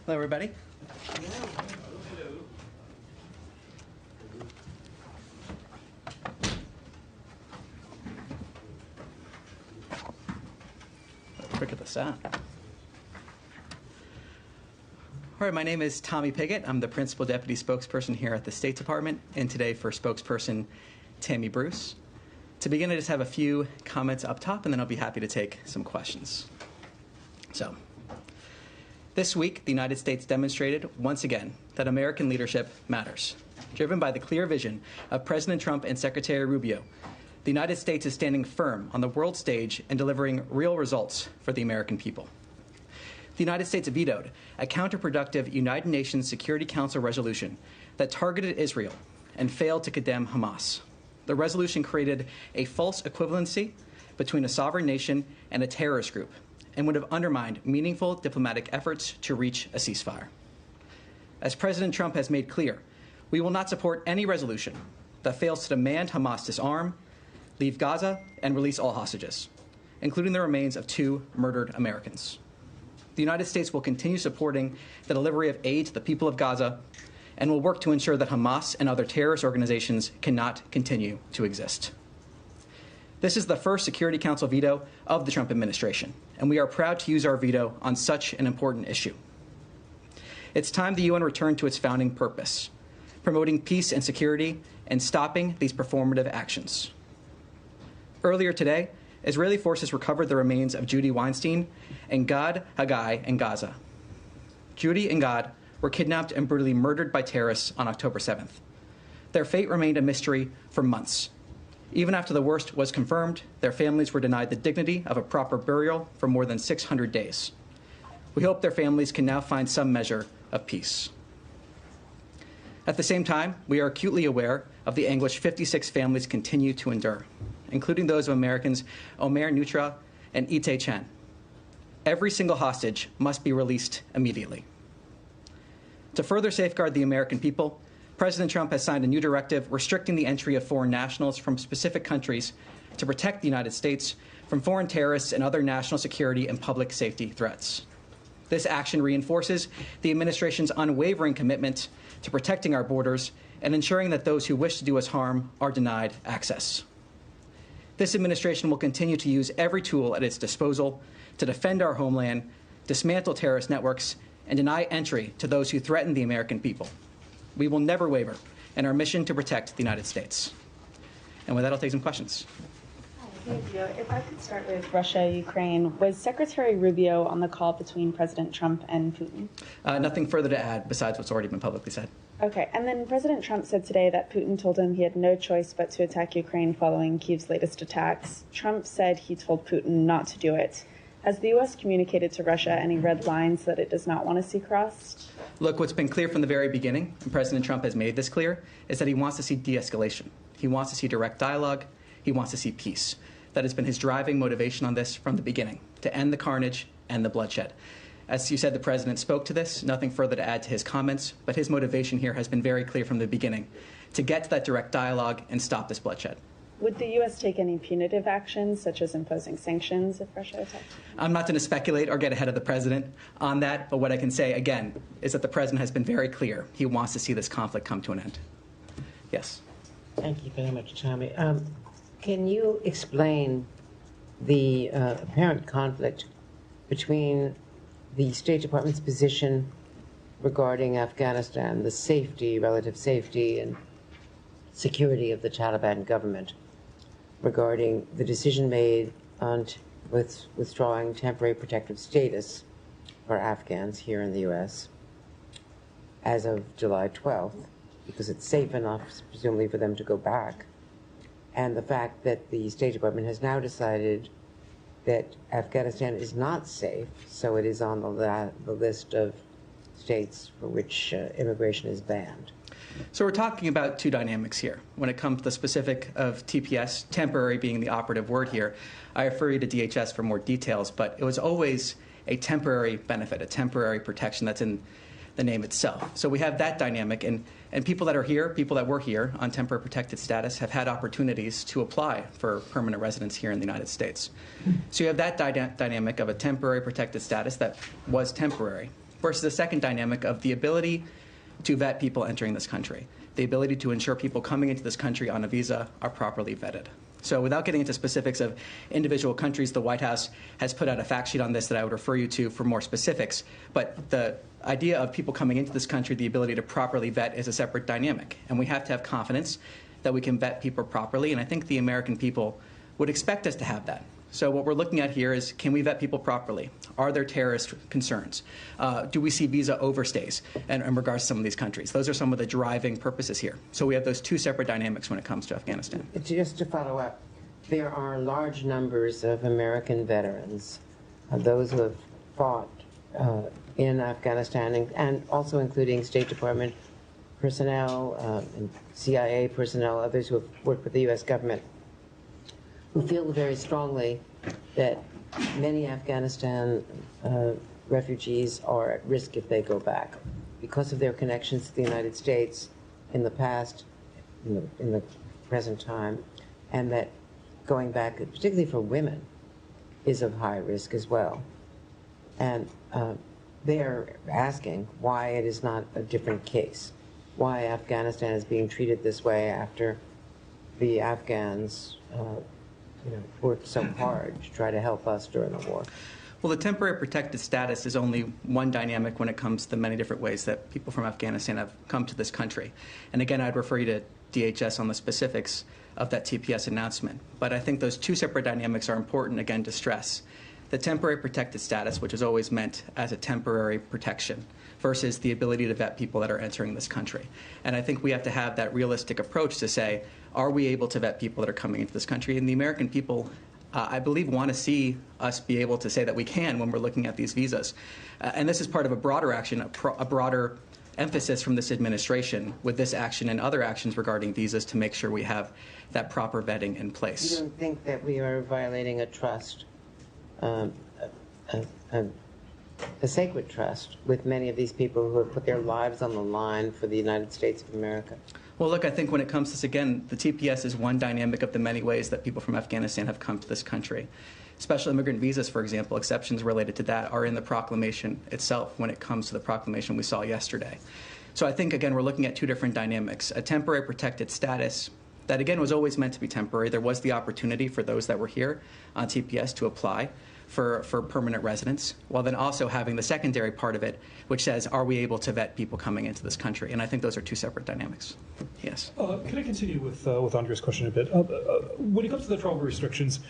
Hello, everybody. Look at the sound. All right, my name is Tommy Pigott. I'm the Principal Deputy Spokesperson here at the State Department, and today for Spokesperson Tammy Bruce. To begin, I just have a few comments up top, and then I'll be happy to take some questions. So, this week, the United States demonstrated, once again, that American leadership matters. Driven by the clear vision of President Trump and Secretary Rubio, the United States is standing firm on the world stage and delivering real results for the American people. The United States vetoed a counterproductive United Nations Security Council resolution that targeted Israel and failed to condemn Hamas. The resolution created a false equivalency between a sovereign nation and a terrorist group and would have undermined meaningful diplomatic efforts to reach a ceasefire. As President Trump has made clear, we will not support any resolution that fails to demand Hamas disarm, leave Gaza, and release all hostages, including the remains of 2 murdered Americans. The United States will continue supporting the delivery of aid to the people of Gaza and will work to ensure that Hamas and other terrorist organizations cannot continue to exist. This is the first Security Council veto of the Trump administration, and we are proud to use our veto on such an important issue. It's time the UN returned to its founding purpose, promoting peace and security and stopping these performative actions. Earlier today, Israeli forces recovered the remains of Judy Weinstein and Gad Haggai in Gaza. Judy and Gad were kidnapped and brutally murdered by terrorists on October 7th. Their fate remained a mystery for months. Even after the worst was confirmed, their families were denied the dignity of a proper burial for more than 600 days. We hope their families can now find some measure of peace. At the same time, we are acutely aware of the anguish 56 families continue to endure, including those of Americans Omer Nutra and Ite Chen. Every single hostage must be released immediately. To further safeguard the American people, President Trump has signed a new directive restricting the entry of foreign nationals from specific countries to protect the United States from foreign terrorists and other national security and public safety threats. This action reinforces the administration's unwavering commitment to protecting our borders and ensuring that those who wish to do us harm are denied access. This administration will continue to use every tool at its disposal to defend our homeland, dismantle terrorist networks, and deny entry to those who threaten the American people. We will never waver in our mission to protect the United States. And with that, I'll take some questions. Thank you. If I could start with Russia, Ukraine. Was Secretary Rubio on the call between President Trump and Putin? Nothing further to add besides what's already been publicly said. Okay. And then President Trump said today that Putin told him he had no choice but to attack Ukraine following Kyiv's latest attacks. Trump said he told Putin not to do it. Has the U.S. communicated to Russia any red lines that it does not want to see crossed? Look, what's been clear from the very beginning, and President Trump has made this clear, is that he wants to see de-escalation. He wants to see direct dialogue. He wants to see peace. That has been his driving motivation on this from the beginning, to end the carnage and the bloodshed. As you said, the president spoke to this. Nothing further to add to his comments, but his motivation here has been very clear from the beginning, to get to that direct dialogue and stop this bloodshed. Would the U.S. take any punitive actions, such as imposing sanctions if Russia attacks? I'm not going to speculate or get ahead of the president on that, but what I can say, again, is that the president has been very clear. He wants to see this conflict come to an end. Yes. Thank you very much, Tommy. Can you explain the apparent conflict between the State Department's position regarding Afghanistan, the safety, relative safety and security of the Taliban government, regarding the decision made on withdrawing temporary protective status for Afghans here in the U.S. as of July 12th, because it's safe enough, presumably, for them to go back, and the fact that the State Department has now decided that Afghanistan is not safe, so it is on the list of states for which immigration is banned. So we're talking about two dynamics here. When it comes to the specific of TPS, temporary being the operative word here, I refer you to DHS for more details, but it was always a temporary benefit, a temporary protection that's in the name itself. So we have that dynamic, and people that are here, people that were here on temporary protected status have had opportunities to apply for permanent residence here in the United States. So you have that dynamic of a temporary protected status that was temporary. versus the second dynamic of the ability to vet people entering this country, the ability to ensure people coming into this country on a visa are properly vetted. So without getting into specifics of individual countries, the White House has put out a fact sheet on this that I would refer you to for more specifics. But the idea of people coming into this country, the ability to properly vet is a separate dynamic. And we have to have confidence that we can vet people properly. And I think the American people would expect us to have that. So what we're looking at here is, can we vet people properly? Are there terrorist concerns? Do we see visa overstays in regards to some of these countries? Those are some of the driving purposes here. So we have those two separate dynamics when it comes to Afghanistan. Just to follow up, there are large numbers of American veterans, those who have fought in Afghanistan, and also including State Department personnel, and CIA personnel, others who have worked with the U.S. government, who feel very strongly that many Afghanistan refugees are at risk if they go back because of their connections to the United States in the past, in the present time, and that going back, particularly for women, is of high risk as well. And they're asking why it is not a different case, why Afghanistan is being treated this way after the Afghans worked so hard to try to help us during the war. Well, the temporary protected status is only one dynamic when it comes to the many different ways that people from Afghanistan have come to this country. And again, I'd refer you to DHS on the specifics of that TPS announcement. But I think those two separate dynamics are important, again, to stress. The temporary protected status, which is always meant as a temporary protection, versus the ability to vet people that are entering this country. And I think we have to have that realistic approach to say, are we able to vet people that are coming into this country? And the American people, I believe, want to see us be able to say that we can when we're looking at these visas. And this is part of a broader action, a broader emphasis from this administration with this action and other actions regarding visas to make sure we have that proper vetting in place. You don't think that we are violating a trust, a sacred trust, with many of these people who have put their lives on the line for the United States of America? Well, look, I think when it comes to this, again, the TPS is one dynamic of the many ways that people from Afghanistan have come to this country. Special immigrant visas, for example, exceptions related to that are in the proclamation itself when it comes to the proclamation we saw yesterday. So I think, again, we're looking at two different dynamics. A temporary protected status that, again, was always meant to be temporary. There was the opportunity for those that were here on TPS to apply for permanent residence, while then also having the secondary part of it, which says, are we able to vet people coming into this country? And I think those are two separate dynamics. Yes. Can I continue with Andre's question a bit? When it comes to the travel restrictions,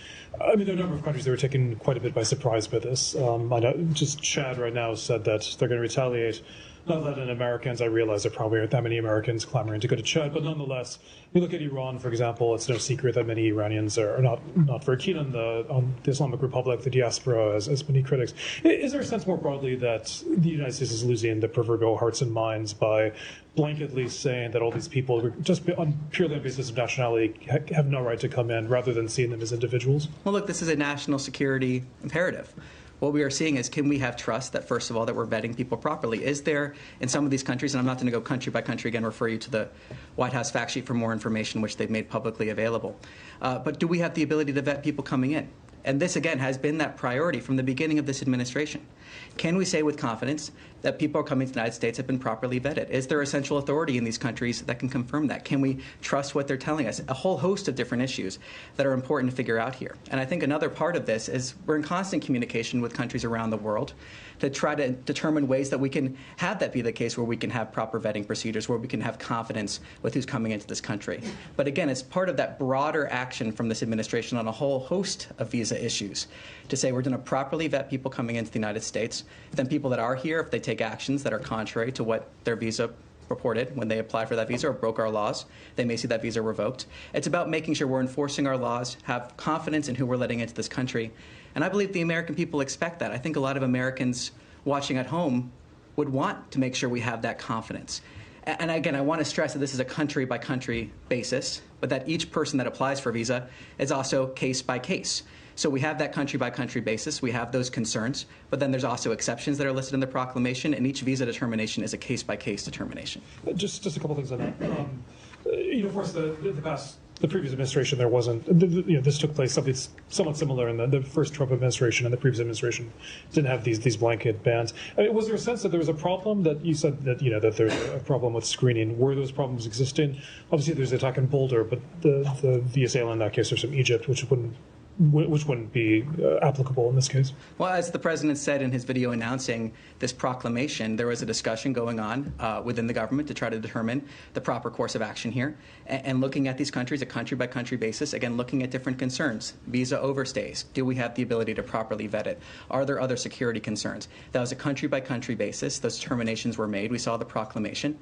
I mean, there are a number of countries that were taken quite a bit by surprise by this. I know just Chad right now said that they're going to retaliate. Not letting Americans, I realize there probably aren't that many Americans clamoring to go to Chad, but nonetheless, you look at Iran, for example, it's no secret that many Iranians are not very keen on the Islamic Republic, the diaspora, as many critics. Is there a sense more broadly that the United States is losing the proverbial hearts and minds by blanketly saying that all these people, just purely on basis of nationality, have no right to come in, rather than seeing them as individuals? Well, look, this is a national security imperative. What we are seeing is, can we have trust that, first of all, that we're vetting people properly? Is there, in some of these countries, and I'm not going to go country by country, again, refer you to the White House fact sheet for more information, which they've made publicly available. But do we have the ability to vet people coming in? And this, again, has been that priority from the beginning of this administration. Can we say with confidence that people coming to the United States have been properly vetted? Is there a central authority in these countries that can confirm that? Can we trust what they're telling us? A whole host of different issues that are important to figure out here. And I think another part of this is we're in constant communication with countries around the world to try to determine ways that we can have that be the case, where we can have proper vetting procedures, where we can have confidence with who's coming into this country. But again, it's part of that broader action from this administration on a whole host of visa issues to say we're going to properly vet people coming into the United States. Then people that are here, if they take actions that are contrary to what their visa reported when they applied for that visa or broke our laws, they may see that visa revoked. It's about making sure we're enforcing our laws, have confidence in who we're letting into this country. And I believe the American people expect that. I think a lot of Americans watching at home would want to make sure we have that confidence. And again, I want to stress that this is a country-by-country basis, but that each person that applies for a visa is also case-by-case. So we have that country-by-country basis. We have those concerns, but then there's also exceptions that are listed in the proclamation, and each visa determination is a case-by-case determination. Just a couple things on that. Of course, the past the previous administration, there wasn't, this took place something somewhat similar in the first Trump administration, and the previous administration didn't have these blanket bans. Was there a sense that there was a problem that you said that, that there's a problem with screening? Were those problems existing? Obviously, there's the attack in Boulder, but the VSA in that case is from Egypt, which wouldn't be applicable in this case. Well, as the president said in his video announcing this proclamation, there was a discussion going on within the government to try to determine the proper course of action here, and looking at these countries, a country-by-country basis, again, looking at different concerns. Visa overstays. Do we have the ability to properly vet it? Are there other security concerns? That was a country-by-country basis. Those determinations were made. We saw the proclamation.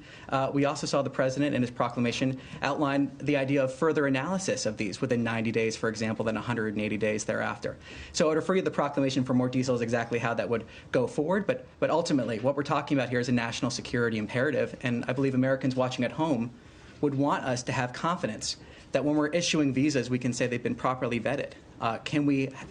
We also saw the president in his proclamation outline the idea of further analysis of these within 90 days, for example, than 180 days thereafter. So I would refer you to the proclamation for more details exactly how that would go forward. But ultimately, what we're talking about here is a national security imperative, and I believe Americans watching at home would want us to have confidence that when we're issuing visas, we can say they've been properly vetted.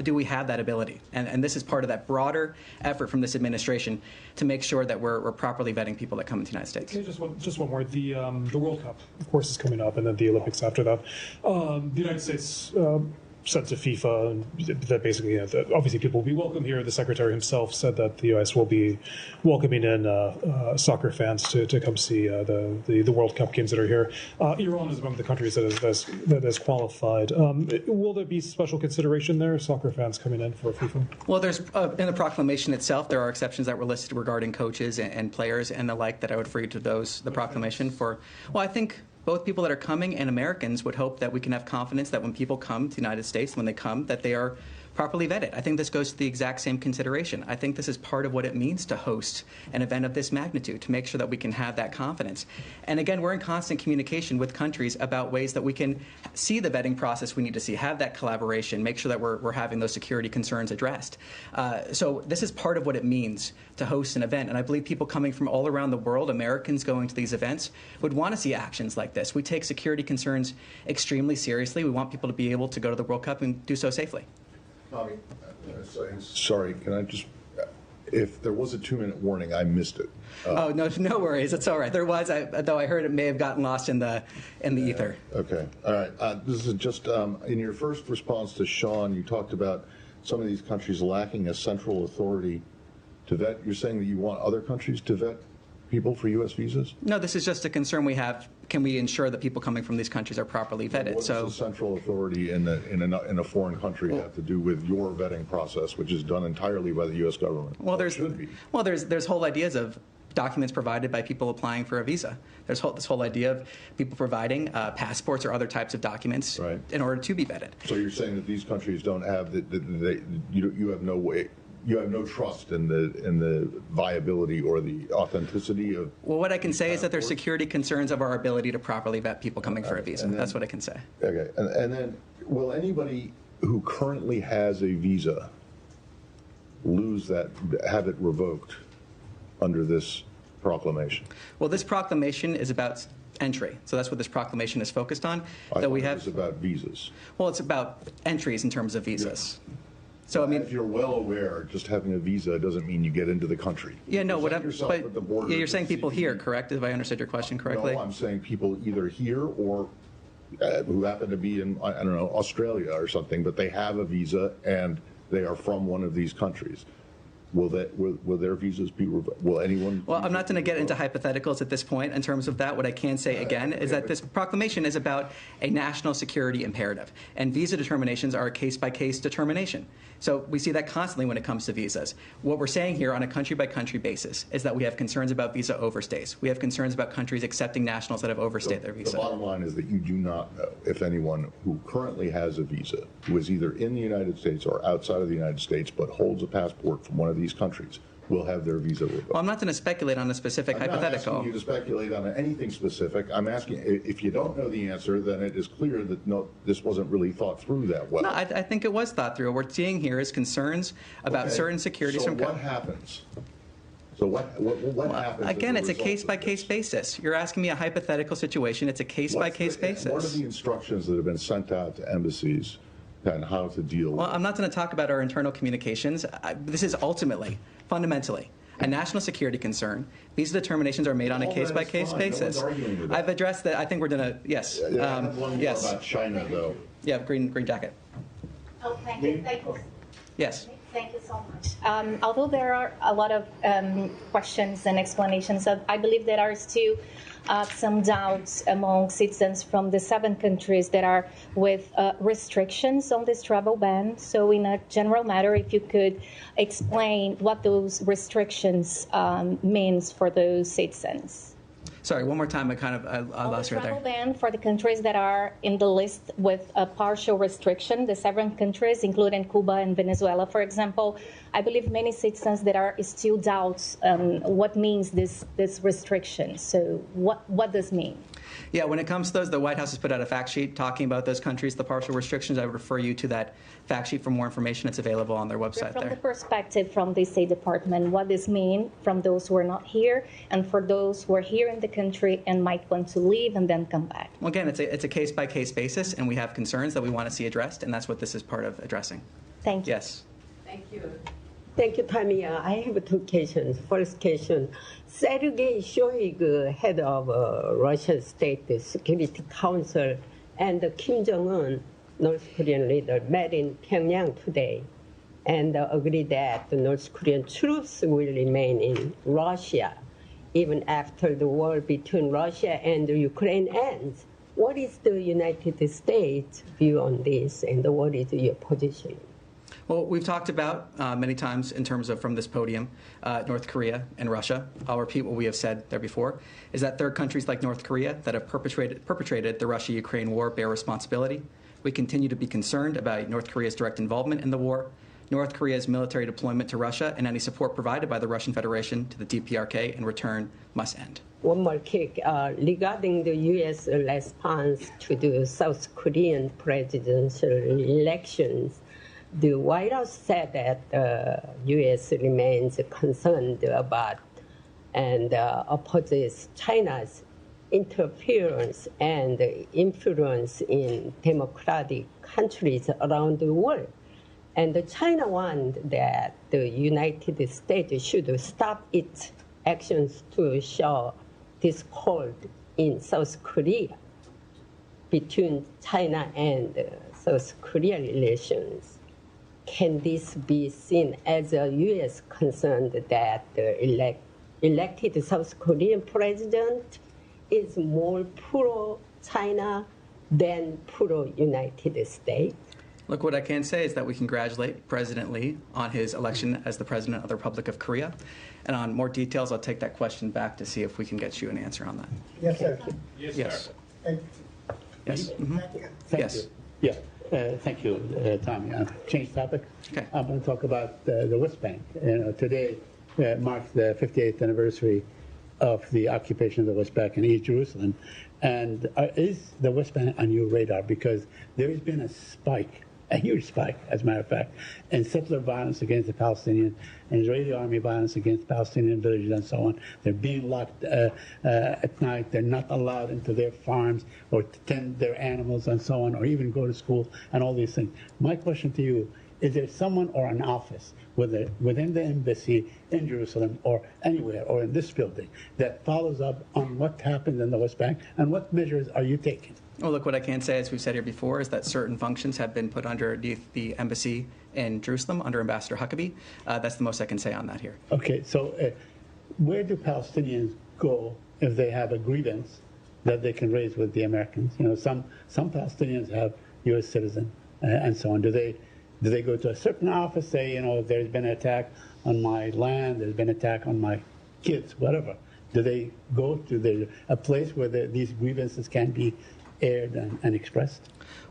Do we have that ability? And this is part of that broader effort from this administration to make sure that we're properly vetting people that come into the United States. Okay, just one more. The World Cup, of course, is coming up, and then the Olympics after that. The United States said to FIFA that basically, that obviously people will be welcome here. The secretary himself said that the U.S. will be welcoming in soccer fans to come see the World Cup games that are here. Iran is among the countries that has qualified. Will there be special consideration there, soccer fans coming in for FIFA? Well, there's in the proclamation itself, there are exceptions that were listed regarding coaches and players and the like that I would refer you to the proclamation for. Well, I think both people that are coming and Americans would hope that we can have confidence that when people come to the United States, when they come, that they are properly vetted. I think this goes to the exact same consideration. I think this is part of what it means to host an event of this magnitude, to make sure that we can have that confidence. And again, we're in constant communication with countries about ways that we can see the vetting process we need to see, have that collaboration, make sure that we're having those security concerns addressed. So this is part of what it means to host an event. And I believe people coming from all around the world, Americans going to these events, would want to see actions like this. We take security concerns extremely seriously. We want people to be able to go to the World Cup and do so safely. Tommy, sorry, can I just, if there was a 2-minute warning, I missed it. Oh, no worries. It's all right. There was, though I heard it may have gotten lost in the ether. Okay. All right. This is just, in your first response to Sean, you talked about some of these countries lacking a central authority to vet. You're saying that you want other countries to vet people for U.S. visas? No, this is just a concern we have. Can we ensure that people coming from these countries are properly vetted? What does the central authority in a foreign country have to do with your vetting process, which is done entirely by the U.S. government? Well, there's whole ideas of documents provided by people applying for a visa. There's this whole idea of people providing passports or other types of documents in order to be vetted. So you're saying that these countries don't have you have no way. You have no trust in the viability or the authenticity of. Well, what I can say is that there's security concerns of our ability to properly vet people coming for a visa. That's what I can say. Okay, and then will anybody who currently has a visa have it revoked under this proclamation? Well, this proclamation is about entry, so that's what this proclamation is focused on. I thought it was about visas. Well, it's about entries in terms of visas. Yeah. So, I mean, if you're well aware, just having a visa doesn't mean you get into the country. Yeah, no, you're saying people here, correct? If I understood your question correctly? No, I'm saying people either here or who happen to be in, I don't know, Australia or something, but they have a visa and they are from one of these countries. Will their visas be revoked? Will anyone? Well, I'm not going to get into hypotheticals at this point in terms of that. What I can say again is that this proclamation is about a national security imperative, and visa determinations are a case-by-case determination. So we see that constantly when it comes to visas. What we're saying here on a country-by-country basis is that we have concerns about visa overstays. We have concerns about countries accepting nationals that have overstayed their visa. The bottom line is that you do not know if anyone who currently has a visa, who is either in the United States or outside of the United States, but holds a passport from one of these countries, will have their visa revoked. Well, I'm not going to speculate on a specific hypothetical. I'm not asking you to speculate on anything specific. I'm asking, if you don't know the answer, then it is clear that this wasn't really thought through that well. No, I think it was thought through. What we're seeing here is concerns about certain securities. So what happens? So what happens? Again, it's a case-by-case basis. You're asking me a hypothetical situation. It's a case-by-case basis. What are the instructions that have been sent out to embassies and how to deal with it? Well, I'm not going to talk about our internal communications. This is ultimately, fundamentally, a national security concern. These determinations are made on a case-by-case basis. I've addressed that. I think we're going to, yes. I have one more about China, though. Yeah, green jacket. Oh, thank you. Yes. Thank you so much. Although there are a lot of questions and explanations, I believe there are still some doubts among citizens from the 7 countries that are with restrictions on this travel ban. So in a general matter, if you could explain what those restrictions means for those citizens. Sorry, one more time. I lost you right there. Travel ban for the countries that are in the list with a partial restriction, the 7 countries, including Cuba and Venezuela, for example. I believe many citizens that are still doubts what means this restriction. So what does mean? Yeah, when it comes to those, the White House has put out a fact sheet talking about those countries, the partial restrictions. I would refer you to that fact sheet for more information. It's available on their website From there. the perspective from the State Department, what does mean from those who are not here and for those who are here in the country and might want to leave and then come back? Well, again, it's a case-by-case basis, and we have concerns that we want to see addressed, and that's what this is part of addressing. Thank you. Yes. Thank you. Thank you, Tommy. I have 2 questions. First question, Sergei Shoigu, head of Russian State Security Council, and Kim Jong-un, North Korean leader, met in Pyongyang today and agreed that the North Korean troops will remain in Russia even after the war between Russia and Ukraine ends. What is the United States' view on this, and what is your position? Well, we've talked about many times in terms of from this podium, North Korea and Russia. I'll repeat what we have said there before, is that third countries like North Korea that have perpetrated the Russia-Ukraine war bear responsibility. We continue to be concerned about North Korea's direct involvement in the war, North Korea's military deployment to Russia, and any support provided by the Russian Federation to the DPRK in return must end. One more kick. Regarding the U.S. response to the South Korean presidential elections, the White House said that the U.S. remains concerned about and opposes China's interference and influence in democratic countries around the world. And China wants that the United States should stop its actions to show discord in South Korea between China and South Korea relations. Can this be seen as a U.S. concern that the elected South Korean president is more pro-China than pro-United States? Look, what I can say is that we congratulate President Lee on his election as the President of the Republic of Korea. And on more details, I'll take that question back to see if we can get you an answer on that. Yes, sir. Yes. Thank Yes. Mm-hmm. Yes. Yes. Yeah. Thank you, Tommy. Change topic. Okay. I'm going to talk about the West Bank. Today marks the 58th anniversary of the occupation of the West Bank and East Jerusalem. And is the West Bank on your radar? Because there has been a spike, a huge spike, as a matter of fact, in settler violence against the Palestinians and Israeli army violence against Palestinian villages and so on. They're being locked at night. They're not allowed into their farms or to tend their animals and so on, or even go to school and all these things. My question to you, is there someone or an office within the embassy in Jerusalem or anywhere or in this building that follows up on what happened in the West Bank, and what measures are you taking? Well, look, what I can say, as we've said here before, is that certain functions have been put underneath the embassy in Jerusalem under Ambassador Huckabee. That's the most I can say on that here. Okay, so where do Palestinians go if they have a grievance that they can raise with the Americans? You know, some Palestinians have U.S. citizen and so on. Do they go to a certain office, say, you know, there's been an attack on my land, there's been an attack on my kids, whatever? Do they go to a place where these grievances can be aired and expressed?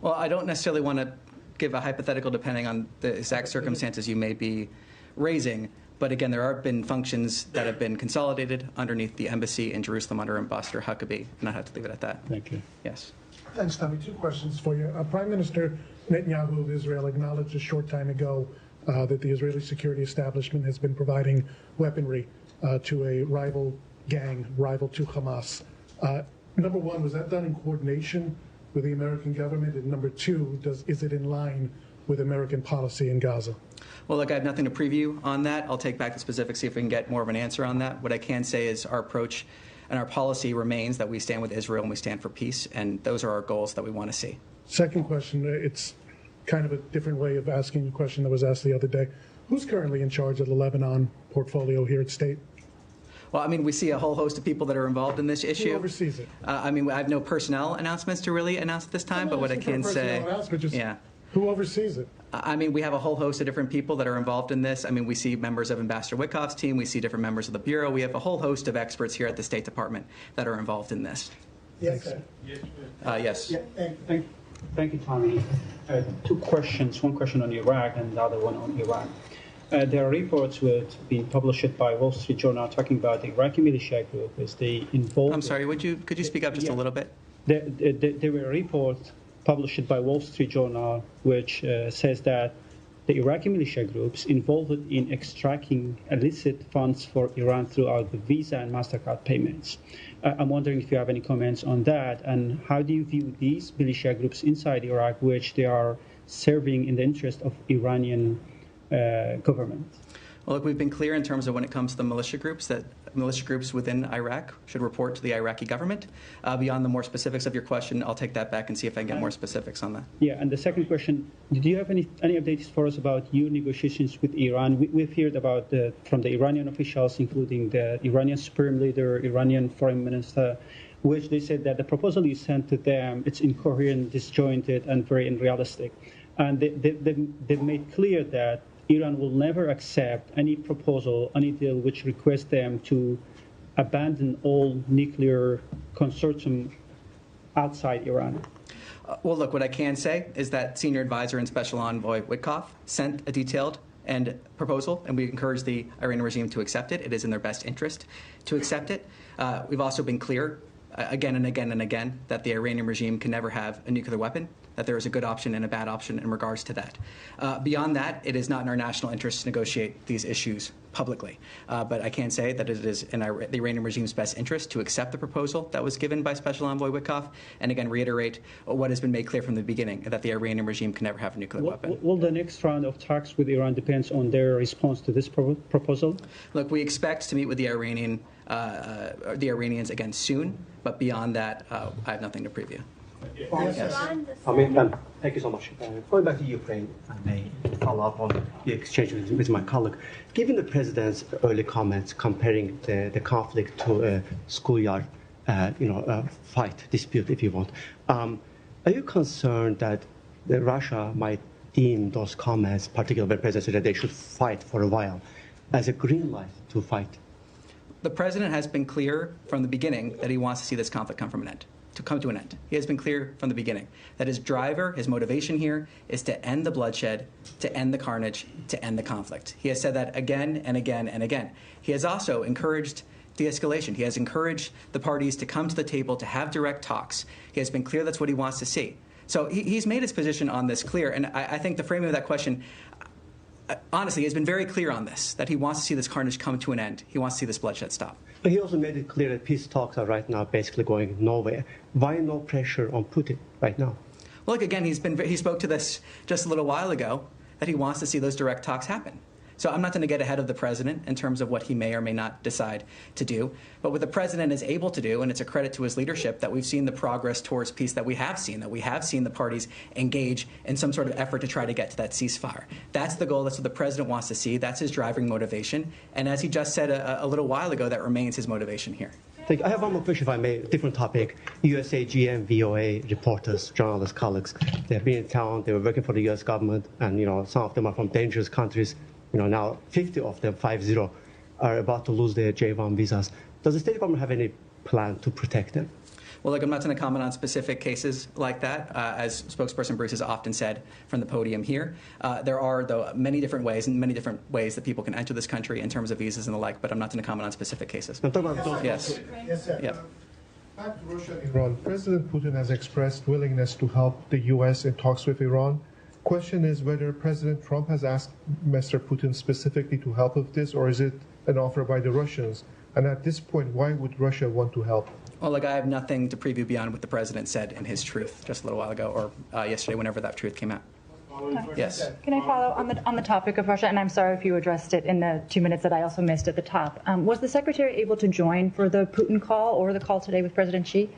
Well, I don't necessarily want to give a hypothetical depending on the exact circumstances you may be raising. But again, there have been functions that have been consolidated underneath the embassy in Jerusalem under Ambassador Huckabee, and I have to leave it at that. Thank you. Yes. Thanks, Tommy. 2 questions for you. Prime Minister Netanyahu of Israel acknowledged a short time ago that the Israeli security establishment has been providing weaponry to a rival gang, rival to Hamas. Number 1, was that done in coordination with the American government? And number 2, is it in line with American policy in Gaza? Well, look, I have nothing to preview on that. I'll take back the specifics, see if we can get more of an answer on that. What I can say is our approach and our policy remains that we stand with Israel and we stand for peace, and those are our goals that we want to see. Second question, it's kind of a different way of asking a question that was asked the other day. Who's currently in charge of the Lebanon portfolio here at State? Well, I mean, we see a whole host of people that are involved in this issue. Who oversees it? I mean, I have no personnel announcements to really announce at this time, but what I can say, yeah. Who oversees it? I mean, we have a whole host of different people that are involved in this. I mean, we see members of Ambassador Witkoff's team. We see different members of the Bureau. We have a whole host of experts here at the State Department that are involved in this. Yes, sir. Yes. Yeah, Thank you, Tommy. Two questions, one question on Iraq and the other one on Iran. There are reports being published by Wall Street Journal talking about the Iraqi militia group. Is they involved? I'm sorry, could you speak up just a little bit? There were reports published by Wall Street Journal which says that the Iraqi militia groups involved in extracting illicit funds for Iran throughout the Visa and MasterCard payments. I'm wondering if you have any comments on that, and how do you view these militia groups inside Iraq, which they are serving in the interest of Iranian government? Well, look, we've been clear in terms of when it comes to the militia groups that militia groups within Iraq should report to the Iraqi government. Beyond the more specifics of your question, I'll take that back and see if I can get more specifics on that. Yeah, and the second question, do you have any updates for us about your negotiations with Iran? We've heard about from the Iranian officials, including the Iranian Supreme Leader, Iranian Foreign Minister, which they said that the proposal you sent to them, it's incoherent, disjointed, and very unrealistic. And they've made clear that Iran will never accept any proposal, any deal which requests them to abandon all nuclear consortium outside Iran. Well, look, what I can say is that Senior Advisor and Special Envoy Witkoff sent a detailed proposal, and we encourage the Iranian regime to accept it. It is in their best interest to accept it. We've also been clear again and again and again that the Iranian regime can never have a nuclear weapon, that there is a good option and a bad option in regards to that. Beyond that, it is not in our national interest to negotiate these issues publicly. But I can say that it is in the Iranian regime's best interest to accept the proposal that was given by Special Envoy Witkoff, and again reiterate what has been made clear from the beginning, that the Iranian regime can never have a nuclear weapon. Will the next round of talks with Iran depend on their response to this proposal? Look, we expect to meet with the Iranians again soon, but beyond that, I have nothing to preview. Yes. Thank you so much. Going back to Ukraine, if I may follow up on the exchange with my colleague. Given the president's early comments comparing the conflict to a schoolyard, fight, dispute, if you want, are you concerned that Russia might deem those comments, particularly when the president said that they should fight for a while, as a green light to fight? The president has been clear from the beginning that he wants to see this conflict come to an end. He has been clear from the beginning that his driver, his motivation here is to end the bloodshed, to end the carnage, to end the conflict. He has said that again and again and again. He has also encouraged de-escalation. He has encouraged the parties to come to the table to have direct talks. He has been clear that's what he wants to see. So he's made his position on this clear, and I think the framing of that question, honestly, he has been very clear on this, that he wants to see this carnage come to an end. He wants to see this bloodshed stop. But he also made it clear that peace talks are right now basically going nowhere. Why no pressure on Putin right now? Well, look, again, he spoke to this just a little while ago, that he wants to see those direct talks happen. So I'm not going to get ahead of the president in terms of what he may or may not decide to do. But what the president is able to do, and it's a credit to his leadership, that we've seen the progress towards peace that we have seen the parties engage in some sort of effort to try to get to that ceasefire. That's the goal. That's what the president wants to see. That's his driving motivation. And as he just said a little while ago, that remains his motivation here. Thank you. I have one more question, if I may, different topic. USA, GM, VOA reporters, journalists, colleagues, they've been in town, they were working for the U.S. government, and some of them are from dangerous countries. Now 50 of them, 50, are about to lose their J1 visas. Does the State Department have any plan to protect them? Well, look, I'm not going to comment on specific cases like that. As spokesperson Bruce has often said from the podium here, there are, though, many different ways that people can enter this country in terms of visas and the like, but I'm not going to comment on specific cases. Yes, sir. Yep. Back to Russia and Iran. President Putin has expressed willingness to help the U.S. in talks with Iran. Question is whether President Trump has asked Mr. Putin specifically to help with this, or is it an offer by the Russians? And at this point, why would Russia want to help? Well, look, I have nothing to preview beyond what the president said in his truth just a little while ago, or yesterday, whenever that truth came out. Yes. Can I follow on the topic of Russia? And I'm sorry if you addressed it in the 2 minutes that I also missed at the top. Was the Secretary able to join for the Putin call or the call today with President Xi?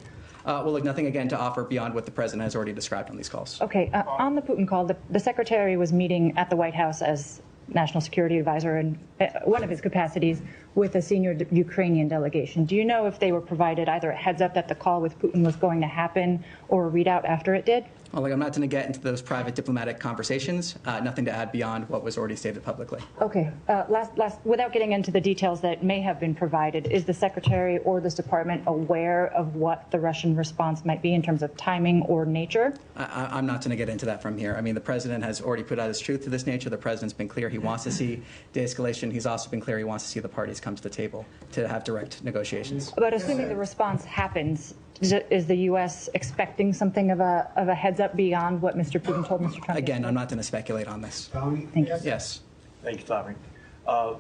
Well, look, nothing again to offer beyond what the President has already described on these calls. Okay. On the Putin call, the Secretary was meeting at the White House as National Security Advisor in one of his capacities with a senior Ukrainian delegation. Do you know if they were provided either a heads up that the call with Putin was going to happen or a readout after it did? Well, look, I'm not going to get into those private diplomatic conversations. Nothing to add beyond what was already stated publicly. Okay. Last, without getting into the details that may have been provided, is the Secretary or this department aware of what the Russian response might be in terms of timing or nature? I'm not going to get into that from here. I mean, the President has already put out his truth to this nature. The President's been clear he wants to see de-escalation. He's also been clear he wants to see the parties come to the table to have direct negotiations. But assuming the response happens, is the U.S. expecting something of a heads up beyond what Mr. Putin told Mr. Trump? Again, I'm not going to speculate on this. Thank you. Yes. Thank you, Tommy.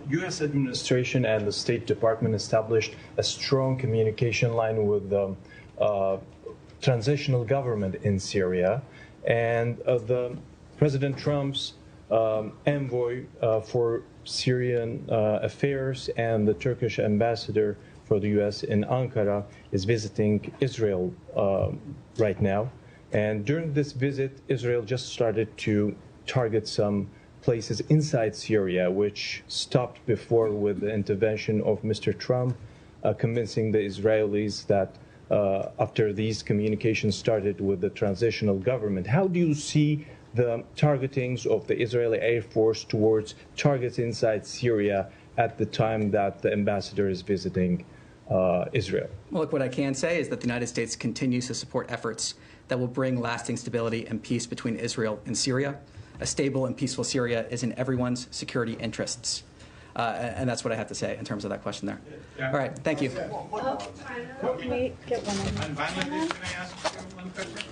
U.S. administration and the State Department established a strong communication line with the transitional government in Syria, and the President Trump's envoy for Syrian affairs and the Turkish ambassador for the U.S. in Ankara is visiting Israel right now. And during this visit, Israel just started to target some places inside Syria, which stopped before with the intervention of Mr. Trump, convincing the Israelis that after these communications started with the transitional government. How do you see the targetings of the Israeli Air Force towards targets inside Syria at the time that the ambassador is visiting Israel? Well, look, what I can say is that the United States continues to support efforts that will bring lasting stability and peace between Israel and Syria. A stable and peaceful Syria is in everyone's security interests. And that's what I have to say in terms of that question there. All right, thank you. Can we get one more? Can I ask one question?